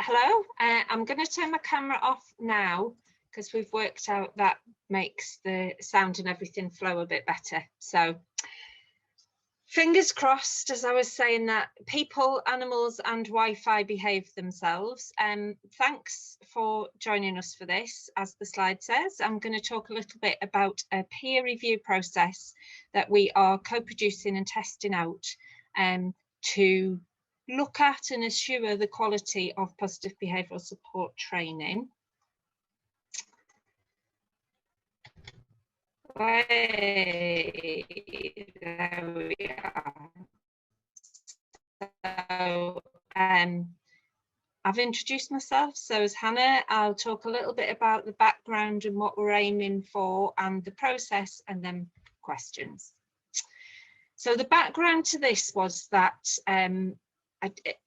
Hello, I'm going to turn my camera off now because we've worked out that makes the sound and everything flow a bit better. So fingers crossed, as I was saying, that people, animals and Wi-Fi behave themselves. Thanks for joining us for this. As the slide says, I'm going to talk a little bit about a peer review process that we are co-producing and testing out to look at and assure the quality of positive behavioural support training. There we are. So, I've introduced myself, so as Hannah, I'll talk a little bit about the background and what we're aiming for and the process, and then questions. So the background to this was that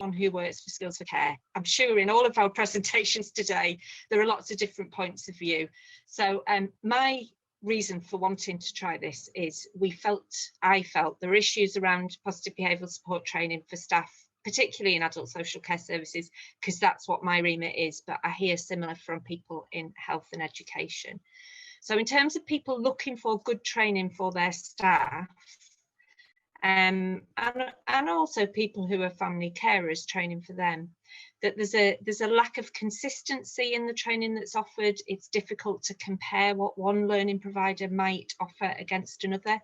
on who works for Skills for Care. I'm sure in all of our presentations today, there are lots of different points of view. So my reason for wanting to try this is I felt there are issues around positive behavioural support training for staff, particularly in adult social care services, because that's what my remit is, but I hear similar from people in health and education. So in terms of people looking for good training for their staff, and also people who are family carers, training for them, that there's a lack of consistency in the training that's offered. It's difficult to compare what one learning provider might offer against another.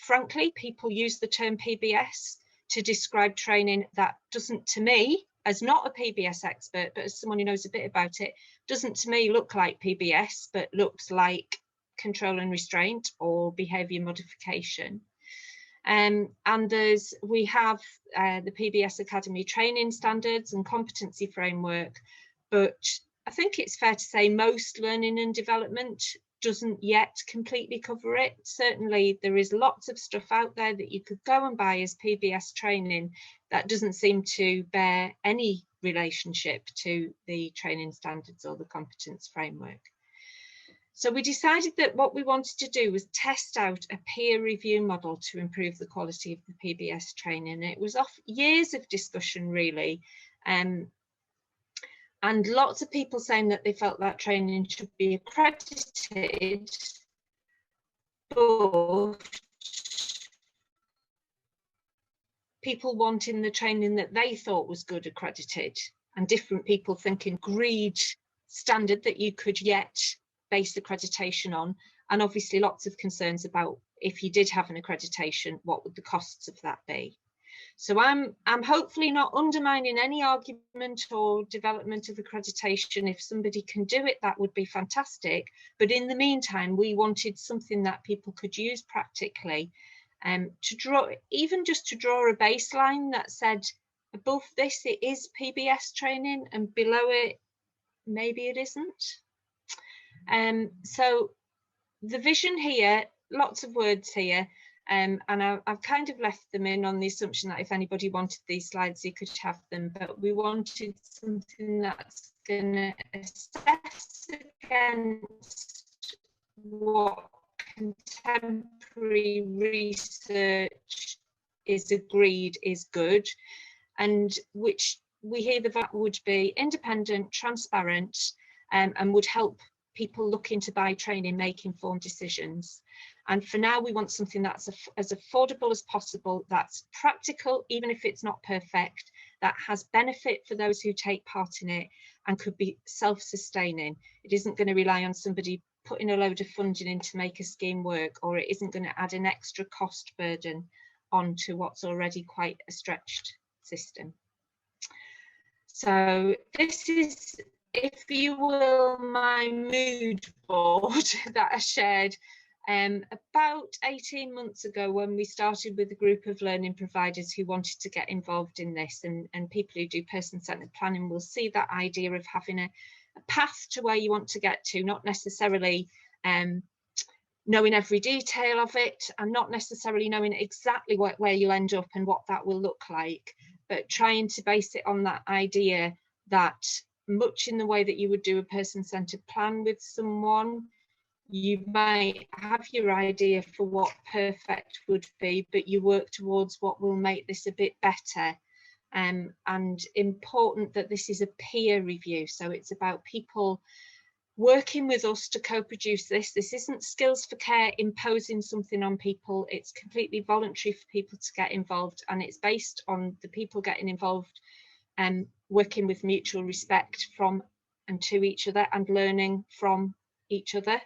Frankly, people use the term PBS to describe training that doesn't, to me, as not a PBS expert, but as someone who knows a bit about it, doesn't to me look like PBS, but looks like control and restraint or behaviour modification. And we have the PBS Academy training standards and competency framework, but I think it's fair to say most learning and development doesn't yet completely cover it. Certainly there is lots of stuff out there that you could go and buy as PBS training that doesn't seem to bear any relationship to the training standards or the competence framework. So we decided that what we wanted to do was test out a peer review model to improve the quality of the PBS training. It was off years of discussion, really, and lots of people saying that they felt that training should be accredited, but people wanting the training that they thought was good accredited, and different people thinking agreed standard that you could yet base accreditation on, and obviously lots of concerns about if you did have an accreditation, what would the costs of that be? So I'm hopefully not undermining any argument or development of accreditation. If somebody can do it, that would be fantastic. But in the meantime, we wanted something that people could use practically, to draw, even just to draw a baseline that said above this it is PBS training and below it maybe it isn't. So the vision here, lots of words here, and I've kind of left them in on the assumption that if anybody wanted these slides, you could have them, but we wanted something that's going to assess against what contemporary research is agreed is good, and which we hear that would be independent, transparent, and would help people looking to buy training make informed decisions. And for now, we want something that's as affordable as possible, that's practical, even if it's not perfect, that has benefit for those who take part in it, and could be self-sustaining. It isn't going to rely on somebody putting a load of funding in to make a scheme work, or it isn't going to add an extra cost burden onto what's already quite a stretched system. So this is, if you will, my mood board that I shared about 18 months ago when we started with a group of learning providers who wanted to get involved in this, and people who do person-centred planning will see that idea of having a path to where you want to get to, not necessarily knowing every detail of it, and not necessarily knowing exactly where you'll end up and what that will look like, but trying to base it on that idea that much in the way that you would do a person-centred plan with someone, you might have your idea for what perfect would be, but you work towards what will make this a bit better. and important that this is a peer review. So it's about people working with us to co-produce this. This isn't Skills for Care imposing something on people. It's completely voluntary for people to get involved, and it's based on the people getting involved and working with mutual respect from and to each other and learning from each other.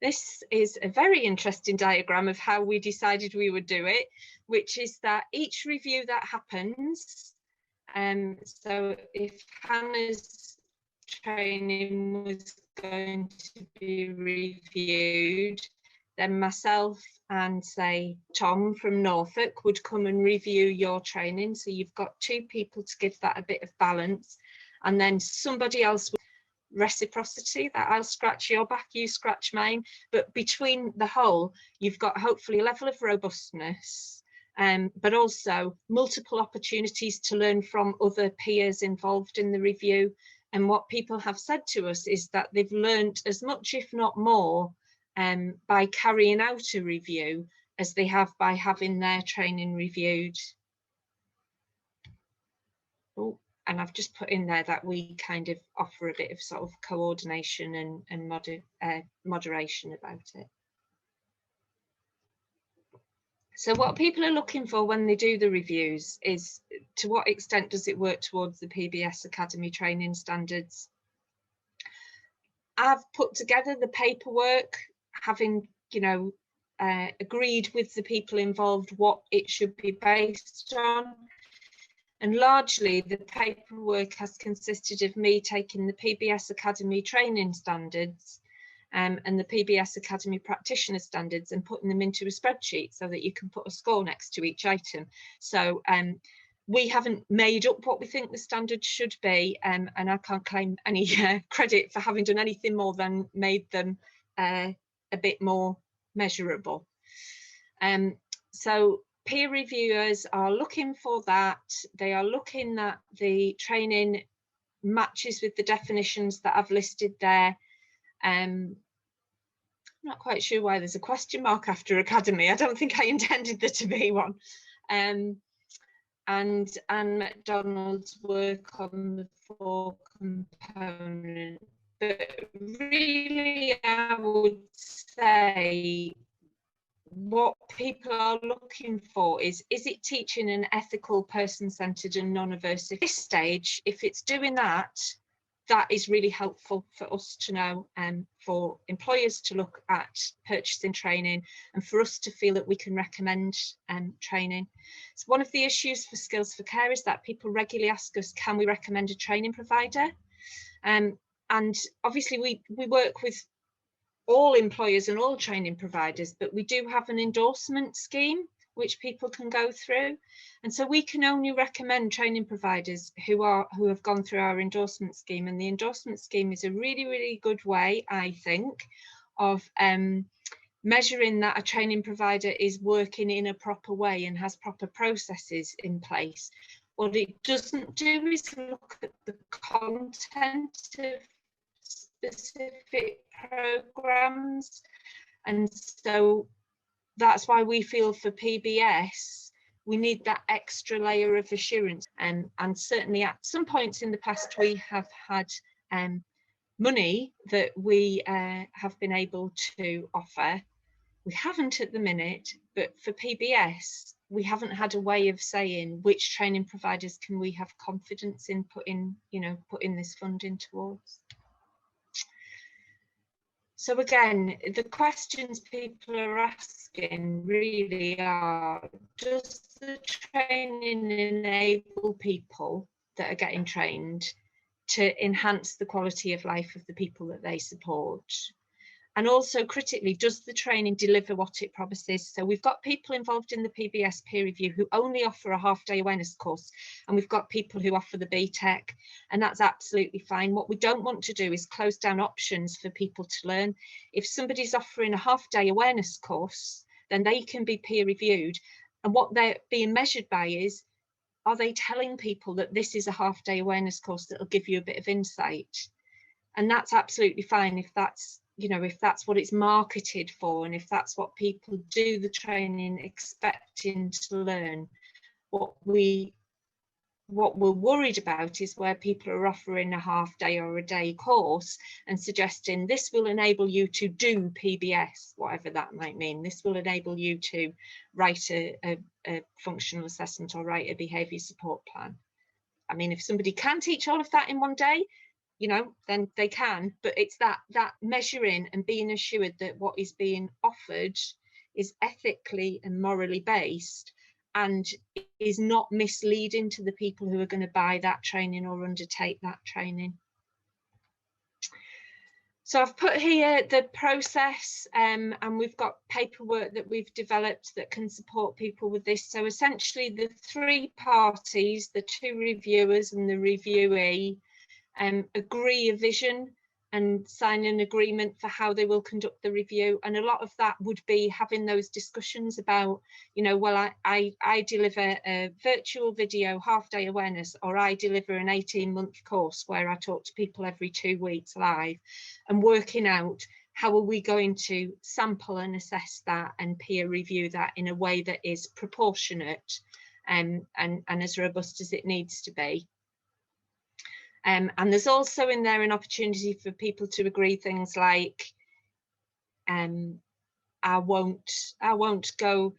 This is a very interesting diagram of how we decided we would do it, which is that each review that happens, so if Hannah's training was going to be reviewed, then myself and say Tom from Norfolk would come and review your training. So you've got two people to give that a bit of balance, and then somebody else would reciprocity, that I'll scratch your back, you scratch mine, but between the whole you've got hopefully a level of robustness, but also multiple opportunities to learn from other peers involved in the review. And what people have said to us is that they've learned as much, if not more, by carrying out a review as they have by having their training reviewed. Oh, and I've just put in there that we kind of offer a bit of sort of coordination and moderation about it. So what people are looking for when they do the reviews is, to what extent does it work towards the PBS Academy training standards? I've put together the paperwork, having, you know, agreed with the people involved what it should be based on. And largely the paperwork has consisted of me taking the PBS Academy training standards and the PBS Academy practitioner standards and putting them into a spreadsheet so that you can put a score next to each item. So we haven't made up what we think the standards should be, and I can't claim any credit for having done anything more than made them a bit more measurable. So peer reviewers are looking for that. They are looking that the training matches with the definitions that I've listed there. I'm not quite sure why there's a question mark after academy. I don't think I intended there to be one. And Anne McDonald's work on the 4 components. But really, I would say what people are looking for is it teaching an ethical, person-centered and non-aversive? At this stage, if it's doing that, that is really helpful for us to know, and for employers to look at purchasing training, and for us to feel that we can recommend training. So one of the issues for Skills for Care is that people regularly ask us, can we recommend a training provider? And obviously we work with all employers and all training providers, but we do have an endorsement scheme which people can go through, and so we can only recommend training providers who have gone through our endorsement scheme. And the endorsement scheme is a really good way, I think, of measuring that a training provider is working in a proper way and has proper processes in place. What it doesn't do is look at the content of specific programs, and so that's why we feel for PBS we need that extra layer of assurance, and certainly at some points in the past we have had money that we have been able to offer. We haven't at the minute, but for PBS we haven't had a way of saying which training providers can we have confidence in putting this funding towards. So again, the questions people are asking really are, does the training enable people that are getting trained to enhance the quality of life of the people that they support? And also critically, does the training deliver what it promises? So we've got people involved in the PBS peer review who only offer a half-day awareness course, and we've got people who offer the BTEC, and that's absolutely fine. What we don't want to do is close down options for people to learn. If somebody's offering a half-day awareness course, then they can be peer reviewed, and what they're being measured by is, are they telling people that this is a half-day awareness course that will give you a bit of insight? And that's absolutely fine if that's what it's marketed for, and if that's what people do the training expecting to learn. What we're worried about is where people are offering a half day or a day course and suggesting this will enable you to do PBS, whatever that might mean. This will enable you to write a functional assessment or write a behaviour support plan. I mean, if somebody can teach all of that in one day, you know, then they can, but it's that measuring and being assured that what is being offered is ethically and morally based and is not misleading to the people who are going to buy that training or undertake that training. So I've put here the process, and we've got paperwork that we've developed that can support people with this. So essentially the three parties, the two reviewers and the reviewee, agree a vision and sign an agreement for how they will conduct the review. And a lot of that would be having those discussions about, you know, well, I deliver a virtual video half-day awareness, or I deliver an 18-month course where I talk to people every 2 weeks live, and working out how are we going to sample and assess that and peer review that in a way that is proportionate and as robust as it needs to be. And there's also in there an opportunity for people to agree things like, I won't go.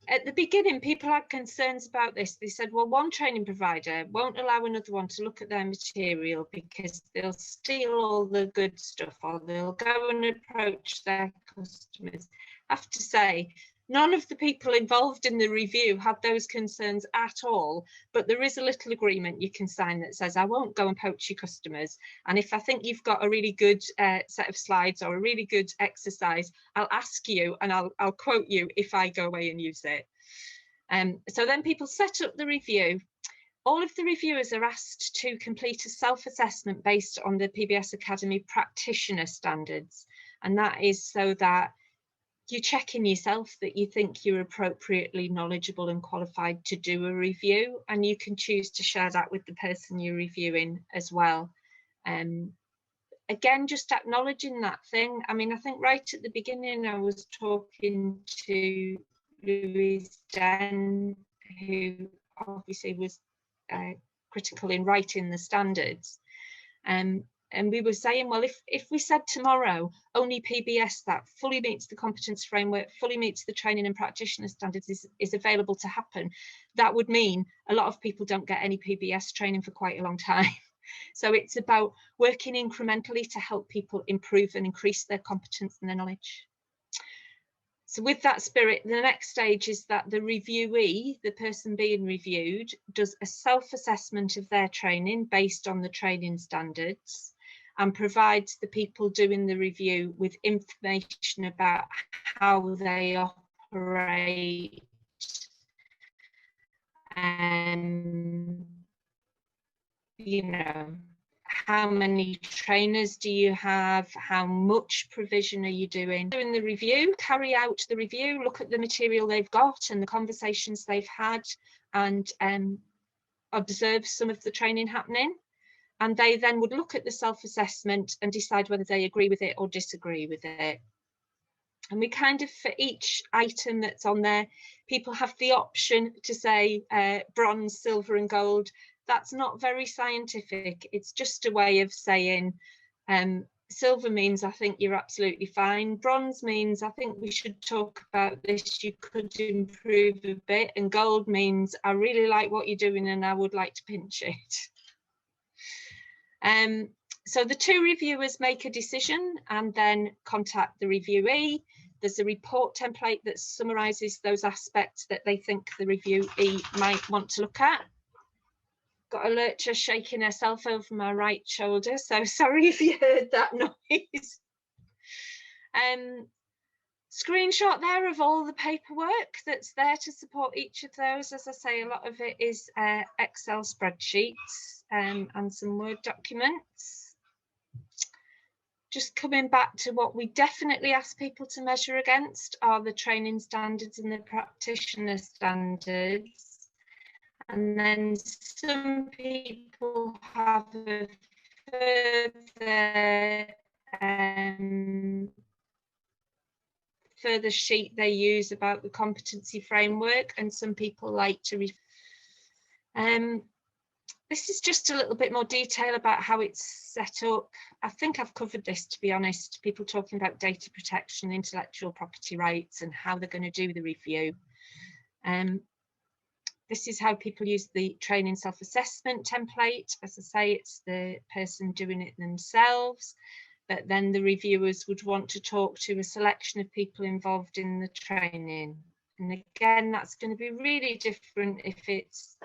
At the beginning, people had concerns about this. They said, well, one training provider won't allow another one to look at their material because they'll steal all the good stuff, or they'll go and approach their customers. I have to say, none of the people involved in the review had those concerns at all, but there is a little agreement you can sign that says, I won't go and poach your customers. And if I think you've got a really good set of slides or a really good exercise, I'll ask you and I'll quote you if I go away and use it. So then people set up the review. All of the reviewers are asked to complete a self-assessment based on the PBS Academy practitioner standards. And that is so that you check in yourself that you think you're appropriately knowledgeable and qualified to do a review, and you can choose to share that with the person you're reviewing as well. Again, just acknowledging that thing. I mean, I think right at the beginning I was talking to Louise Den, who obviously was critical in writing the standards. And we were saying, well, if we said tomorrow only PBS that fully meets the competence framework, fully meets the training and practitioner standards is available to happen, that would mean a lot of people don't get any PBS training for quite a long time. So it's about working incrementally to help people improve and increase their competence and their knowledge. So with that spirit, the next stage is that the reviewee, the person being reviewed, does a self-assessment of their training based on the training standards, and provides the people doing the review with information about how they operate, you know, how many trainers do you have, how much provision are you doing. Doing the review, carry out the review, look at the material they've got and the conversations they've had, and observe some of the training happening. And they then would look at the self-assessment and decide whether they agree with it or disagree with it. And we kind of, for each item that's on there, people have the option to say bronze, silver and gold. That's not very scientific. It's just a way of saying silver means I think you're absolutely fine. Bronze means I think we should talk about this, you could improve a bit. And gold means I really like what you're doing and I would like to pinch it. So the two reviewers make a decision and then contact the reviewee. There's a report template that summarises those aspects that they think the reviewee might want to look at. Got Alertia shaking herself over my right shoulder, so sorry if you heard that noise. Screenshot there of all the paperwork that's there to support each of those. As I say, a lot of it is Excel spreadsheets and some Word documents. Just coming back to what we definitely ask people to measure against are the training standards and the practitioner standards. And then some people have a further sheet they use about the competency framework, and some people like to This is just a little bit more detail about how it's set up. I think I've covered this, to be honest, people talking about data protection, intellectual property rights, and how they're going to do the review. This is how people use the training self-assessment template. As I say, it's the person doing it themselves, but then the reviewers would want to talk to a selection of people involved in the training. And again, that's going to be really different if it's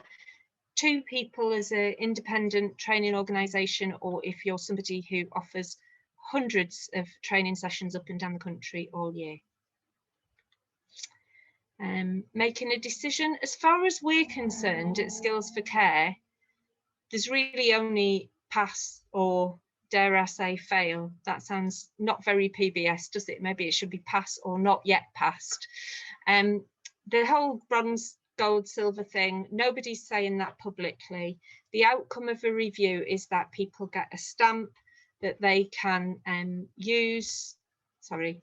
2 people as an independent training organisation, or if you're somebody who offers hundreds of training sessions up and down the country all year. Making a decision, as far as we're concerned at Skills for Care, there's really only pass or, dare I say, fail. That sounds not very PBS, does it? Maybe it should be pass or not yet passed. The whole bronze, gold, silver thing, nobody's saying that publicly. The outcome of a review is that people get a stamp that they can use. Sorry,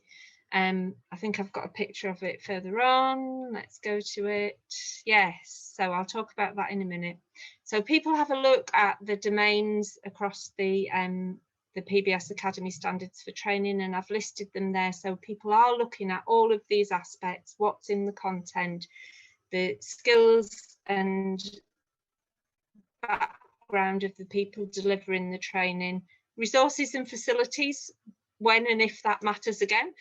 I think I've got a picture of it further on. Let's go to it. Yes, so I'll talk about that in a minute. So people have a look at the domains across the PBS Academy standards for training, and I've listed them there. So people are looking at all of these aspects, what's in the content, the skills and background of the people delivering the training, resources and facilities, when and if that matters again,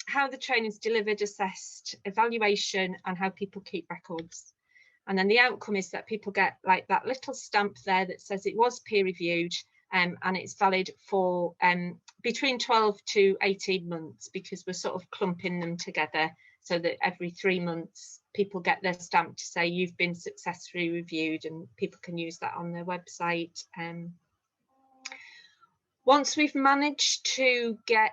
how the training is delivered, assessed, evaluation, and how people keep records. And then the outcome is that people get like that little stamp there that says it was peer reviewed, and it's valid for between 12 to 18 months, because we're sort of clumping them together so that every 3 months people get their stamp to say you've been successfully reviewed, and people can use that on their website. Once we've managed to get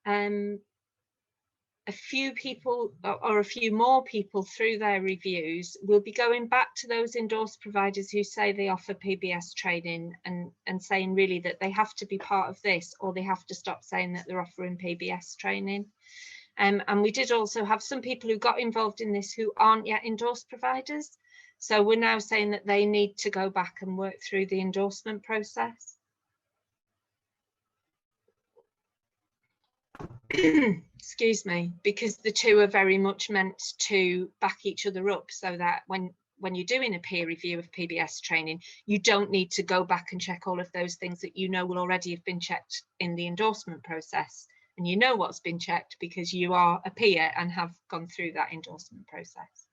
a few people or a few more people through their reviews, we'll be going back to those endorsed providers who say they offer PBS training and saying really that they have to be part of this, or they have to stop saying that they're offering PBS training. And we did also have some people who got involved in this who aren't yet endorsed providers. So we're now saying that they need to go back and work through the endorsement process. Excuse me, because the two are very much meant to back each other up, so that when you're doing a peer review of PBS training, you don't need to go back and check all of those things that you know will already have been checked in the endorsement process. And you know what's been checked because you are a peer and have gone through that endorsement process.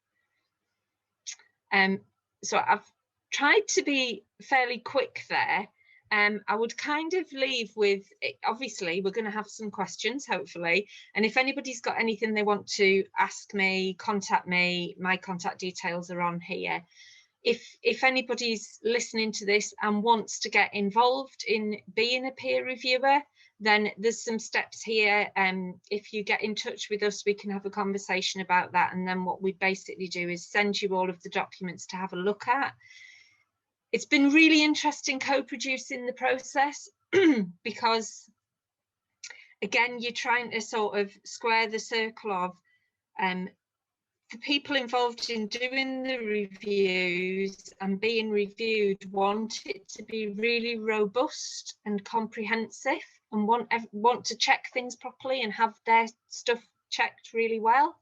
So I've tried to be fairly quick there. I would kind of leave with, obviously, we're going to have some questions, hopefully. And if anybody's got anything they want to ask me, contact me. My contact details are on here. If anybody's listening to this and wants to get involved in being a peer reviewer, then there's some steps here. If you get in touch with us, we can have a conversation about that. And then what we basically do is send you all of the documents to have a look at. It's been really interesting co-producing the process because, again, you're trying to sort of square the circle of the people involved in doing the reviews and being reviewed want it to be really robust and comprehensive, and want to check things properly and have their stuff checked really well.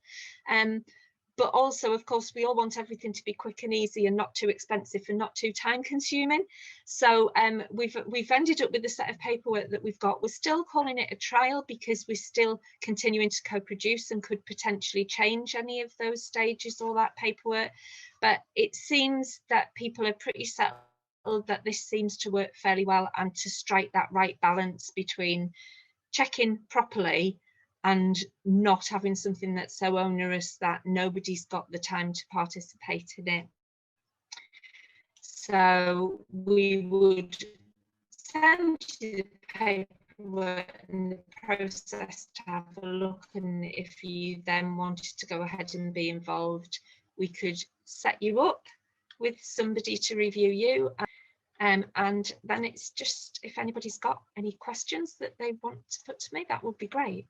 But also, of course, we all want everything to be quick and easy and not too expensive and not too time consuming. So we've ended up with the set of paperwork that we've got. We're still calling it a trial because we're still continuing to co-produce and could potentially change any of those stages or that paperwork. But it seems that people are pretty settled that this seems to work fairly well, and to strike that right balance between checking properly and not having something that's so onerous that nobody's got the time to participate in it. So we would send you the paperwork and the process to have a look, and if you then wanted to go ahead and be involved, we could set you up with somebody to review you. And then it's just, if anybody's got any questions that they want to put to me, that would be great.